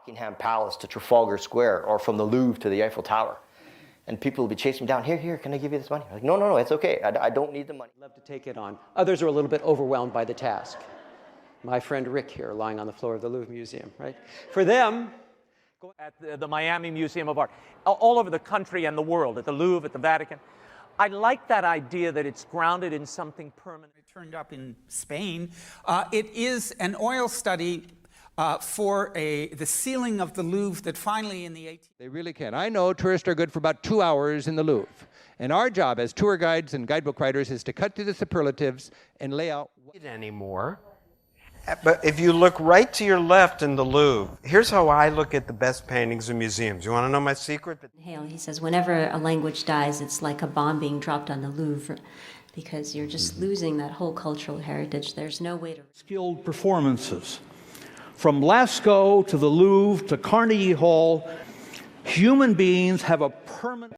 Buckingham Palace to Trafalgar Square, or from the Louvre to the Eiffel Tower. And people will be chasing me down, here, can I give you this money? I'm like, no, it's okay, I don't need the money. I'd love to take it on. Others are a little bit overwhelmed by the task. My friend Rick here, lying on the floor of the Louvre Museum, right? For them, at the Miami Museum of Art, all over the country and the world, at the Louvre, at the Vatican. I like that idea that it's grounded in something permanent. It turned up in Spain. It is an oil study for the ceiling of the Louvre that finally in the 18th... They really can. I know tourists are good for about 2 hours in the Louvre. And our job as tour guides and guidebook writers is to cut through the superlatives and lay out... anymore. But if you look right to your left in the Louvre, here's how I look at the best paintings in museums. You want to know my secret? Hale, he says, whenever a language dies, it's like a bomb being dropped on the Louvre, because you're just losing that whole cultural heritage. There's no way to... Skilled performances. From Lascaux to the Louvre to Carnegie Hall, human beings have a permanent...